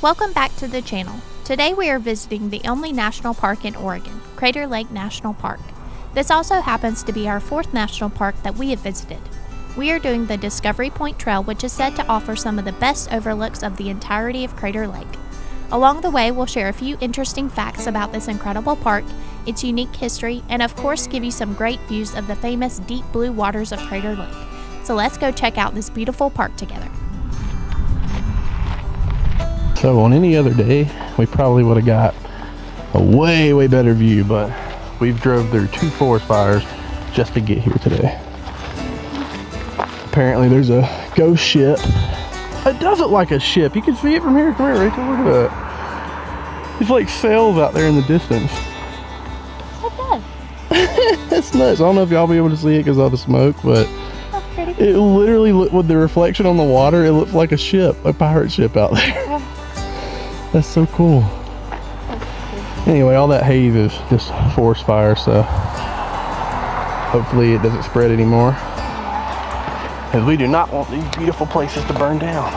Welcome back to the channel. Today we are visiting the only national park in Oregon, Crater Lake National Park. This also happens to be our fourth national park that we have visited. We are doing the Discovery Point Trail, which is said to offer some of the best overlooks of the entirety of Crater Lake. Along the way, we'll share a few interesting facts about this incredible park, its unique history, and of course give you some great views of the famous deep blue waters of Crater Lake. So let's go check out this beautiful park together. So on any other day, we probably would have got a way better view, but we've drove through 2 forest fires just to get here today. Apparently there's a ghost ship. It does look like a ship. You can see it from here. Come here, Rachel, look at that. There's like sails out there in the distance. It does. That's nuts. I don't know if y'all be able to see it because of the smoke, but that's pretty it literally, with the reflection on the water, it looks like a ship, a pirate ship out there. That's so cool. Anyway, all that haze is just forest fire, so hopefully it doesn't spread anymore. Because we do not want these beautiful places to burn down.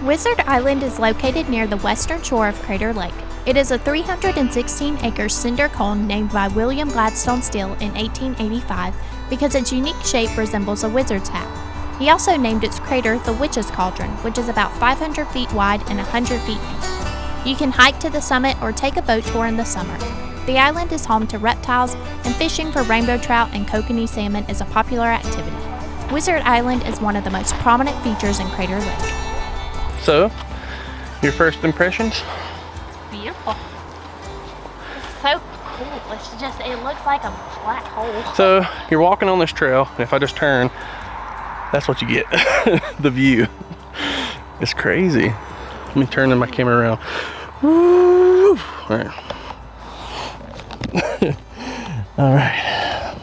Wizard Island is located near the western shore of Crater Lake. It is a 316-acre cinder cone named by William Gladstone Steele in 1885 because its unique shape resembles a wizard's hat. He also named its crater the Witch's Cauldron, which is about 500 feet wide and 100 feet deep. You can hike to the summit or take a boat tour in the summer. The island is home to reptiles, and fishing for rainbow trout and kokanee salmon is a popular activity. Wizard Island is one of the most prominent features in Crater Lake. So, your first impressions? Beautiful. It's so cool. It looks like a black hole. So, you're walking on this trail, and if I just turn, that's what you get. The view. It's crazy. Let me turn my camera around. Woo! All right. All right.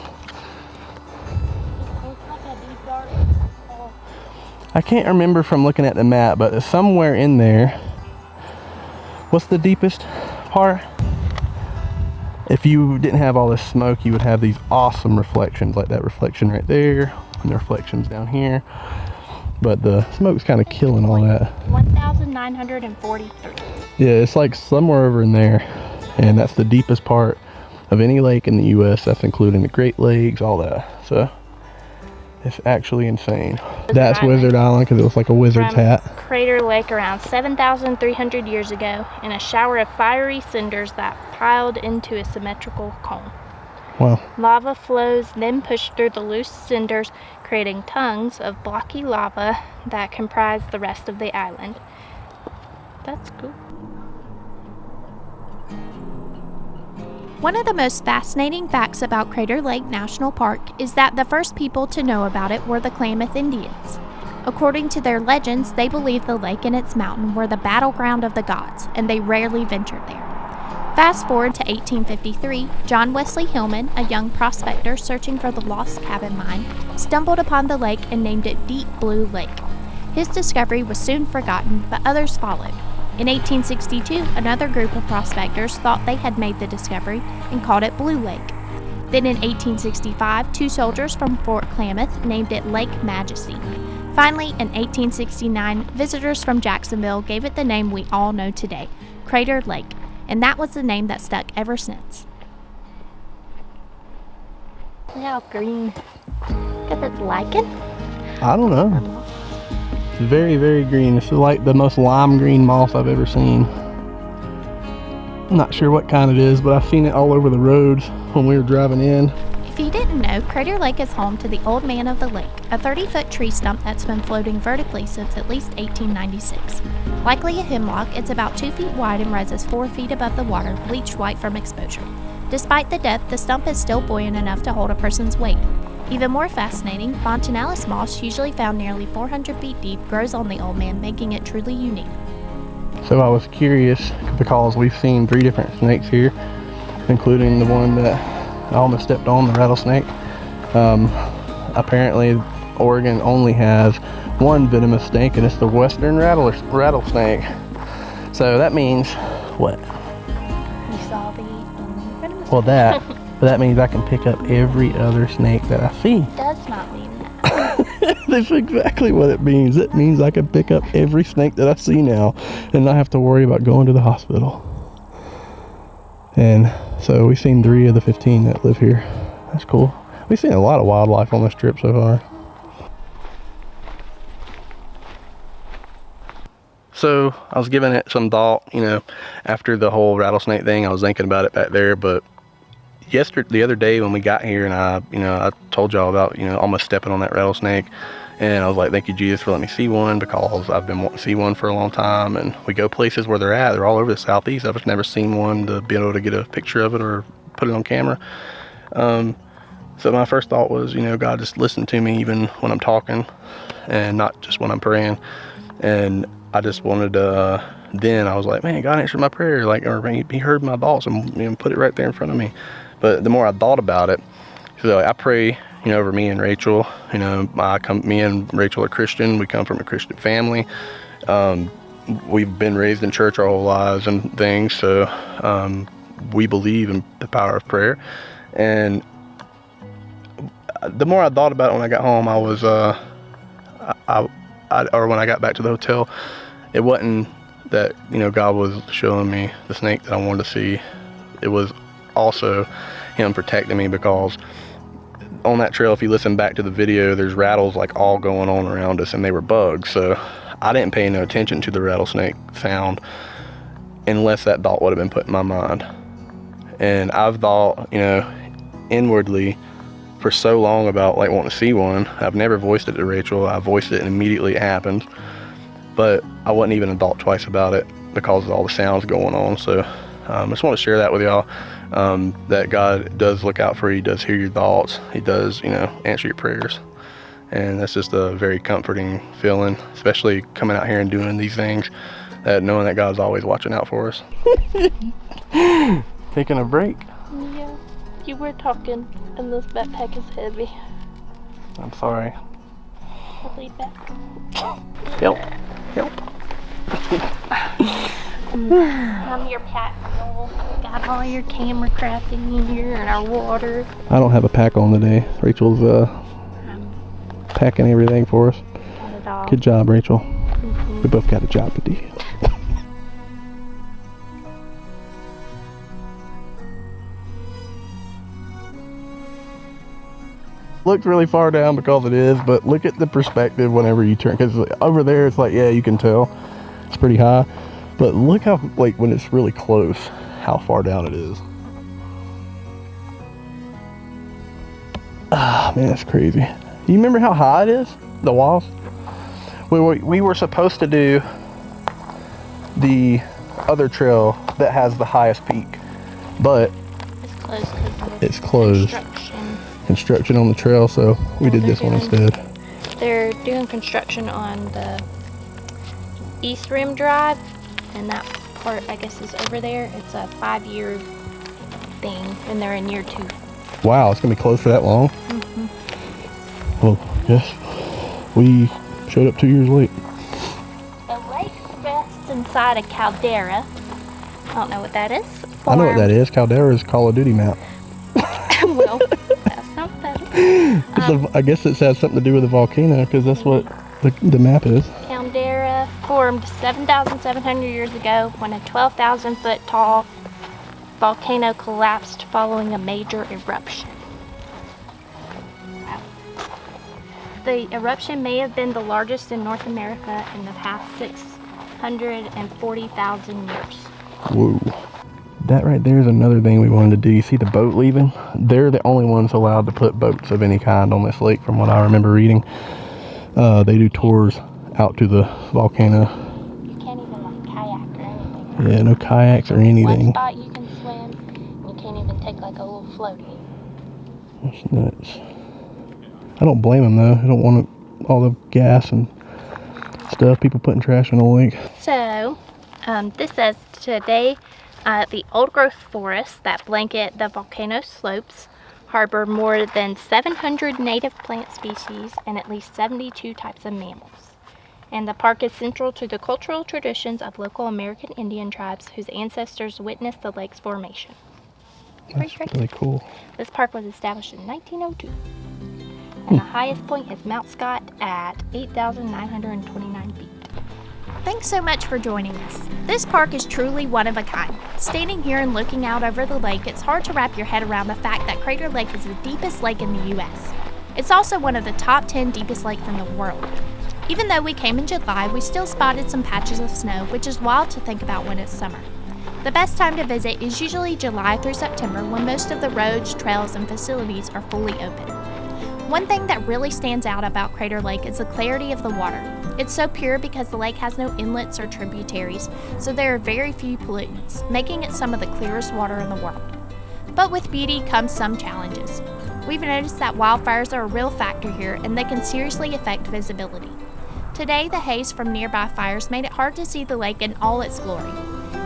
I can't remember from looking at the map, but somewhere in there, what's the deepest part? If you didn't have all this smoke, you would have these awesome reflections, like that reflection right there, and the reflections down here. But the smoke's kind of killing all that. 1,943. Yeah, it's like somewhere over in there, and that's the deepest part of any lake in the U.S. That's including the Great Lakes, all that. So it's actually insane. That's Wizard Island because it looks like a wizard's hat. Crater Lake around 7,300 years ago in a shower of fiery cinders that piled into a symmetrical cone. Wow. Lava flows then push through the loose cinders, creating tongues of blocky lava that comprise the rest of the island. That's cool. One of the most fascinating facts about Crater Lake National Park is that the first people to know about it were the Klamath Indians. According to their legends, they believed the lake and its mountain were the battleground of the gods, and they rarely ventured there. Fast forward to 1853, John Wesley Hillman, a young prospector searching for the lost cabin mine, stumbled upon the lake and named it Deep Blue Lake. His discovery was soon forgotten, but others followed. In 1862, another group of prospectors thought they had made the discovery and called it Blue Lake. Then in 1865, 2 soldiers from Fort Klamath named it Lake Majesty. Finally, in 1869, visitors from Jacksonville gave it the name we all know today, Crater Lake. And that was the name that stuck ever since. Look how green. Look at this lichen. I don't know. It's very green. It's like the most lime green moss I've ever seen. I'm not sure what kind it is, but I've seen it all over the roads when we were driving in. If you didn't know, Crater Lake is home to the Old Man of the Lake, a 30-foot tree stump that's been floating vertically since at least 1896. Likely a hemlock, it's about 2 feet wide and rises 4 feet above the water, bleached white from exposure. Despite the depth, the stump is still buoyant enough to hold a person's weight. Even more fascinating, Fontinalis moss, usually found nearly 400 feet deep, grows on the Old Man, making it truly unique. So I was curious because we've seen 3 different snakes here, including the one that I almost stepped on, the rattlesnake. Apparently Oregon only has one venomous snake, and it's the western rattlesnake. So that means what? You saw the venomous Well, but that means I can pick up every other snake that I see. It does not mean that. That's exactly what it means. It means I can pick up every snake that I see now and not have to worry about going to the hospital. And so we've seen 3 of the 15 that live here. That's cool. We've seen a lot of wildlife on this trip so far. So I was giving it some thought, you know, after the whole rattlesnake thing. I was thinking about it back there, but the other day when we got here, and I told y'all about, almost stepping on that rattlesnake, and I was like, thank you, Jesus, for letting me see one, because I've been wanting to see one for a long time. And we go places where they're at. They're all over the southeast. I've just never seen one to be able to get a picture of it or put it on camera. So my first thought was, God, just listen to me even when I'm talking, and not just when I'm praying. And I just wanted to, then I was like, man, God answered my prayer, or he heard my thoughts and put it right there in front of me. But the more I thought about it, so I pray, over me and Rachel. Me and Rachel are Christian. We come from a Christian family. We've been raised in church our whole lives and things, so we believe in the power of prayer. And the more I thought about it when I got home, I was, or when I got back to the hotel, it wasn't that, God was showing me the snake that I wanted to see. It was also him protecting me, because on that trail, if you listen back to the video, there's rattles all going on around us, and they were bugs. So I didn't pay no attention to the rattlesnake sound unless that thought would have been put in my mind. And I've thought, inwardly for so long about wanting to see one. I've never voiced it to Rachel. I voiced it and immediately it happened. But I wasn't even a thought twice about it because of all the sounds going on. So I just want to share that with y'all, that God does look out for you. He does hear your thoughts. He does, answer your prayers. And that's just a very comforting feeling, especially coming out here and doing these things, that knowing that God's always watching out for us. Taking a break? Yeah, you were talking and this backpack is heavy. I'm sorry. I'll leave that. Help. I'm your pack mule. Got all your camera crap in here and our water. I don't have a pack on today. Rachel's packing everything for us. Not at all. Good job, Rachel. Mm-hmm. We both got a job to do. Looked really far down because it is, but look at the perspective whenever you turn, because over there it's yeah, you can tell it's pretty high, but look how when it's really close, how far down it is. Ah, man, that's crazy. You remember how high it is, the walls? We were supposed to do the other trail that has the highest peak, but it's closed because it's closed. Construction on the trail, so we did this one instead. They're doing construction on the East Rim Drive, and that part, I guess, is over there. It's a 5-year thing, and they're in year 2. Wow, it's gonna be closed for that long? Mm-hmm. Well, yes, we showed up 2 years late. The lake rests inside a caldera. I don't know what that is. I know what that is. Caldera is Call of Duty map. Well, that's something. I guess it has something to do with the volcano, because that's what the map is. Caldera formed 7,700 years ago when a 12,000 foot tall volcano collapsed following a major eruption. Wow. The eruption may have been the largest in North America in the past 640,000 years. Whoa. That right there is another thing we wanted to do. You see the boat leaving? They're the only ones allowed to put boats of any kind on this lake, from what I remember reading. They do tours out to the volcano. You can't even kayak or anything. Yeah, no kayaks or anything. One spot you can swim, you can't even take a little floaty. That's nuts. I don't blame them though. I don't want all the gas and stuff, people putting trash in the lake. So, this says today, the old growth forests that blanket the volcano slopes harbor more than 700 native plant species and at least 72 types of mammals. And the park is central to the cultural traditions of local American Indian tribes whose ancestors witnessed the lake's formation. That's really cool. This park was established in 1902. and the highest point is Mount Scott at 8,929 feet. Thanks so much for joining us. This park is truly one of a kind. Standing here and looking out over the lake, it's hard to wrap your head around the fact that Crater Lake is the deepest lake in the U.S. It's also one of the top 10 deepest lakes in the world. Even though we came in July, we still spotted some patches of snow, which is wild to think about when it's summer. The best time to visit is usually July through September, when most of the roads, trails, and facilities are fully open. One thing that really stands out about Crater Lake is the clarity of the water. It's so pure because the lake has no inlets or tributaries, so there are very few pollutants, making it some of the clearest water in the world. But with beauty comes some challenges. We've noticed that wildfires are a real factor here, and they can seriously affect visibility. Today, the haze from nearby fires made it hard to see the lake in all its glory.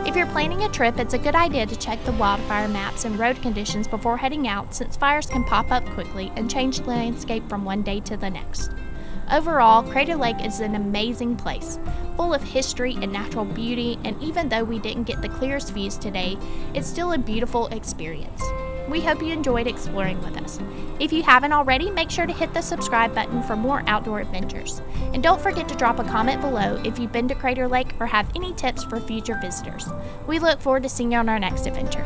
If you're planning a trip, it's a good idea to check the wildfire maps and road conditions before heading out, since fires can pop up quickly and change the landscape from one day to the next. Overall, Crater Lake is an amazing place, full of history and natural beauty, and even though we didn't get the clearest views today, it's still a beautiful experience. We hope you enjoyed exploring with us. If you haven't already, make sure to hit the subscribe button for more outdoor adventures. And don't forget to drop a comment below if you've been to Crater Lake or have any tips for future visitors. We look forward to seeing you on our next adventure.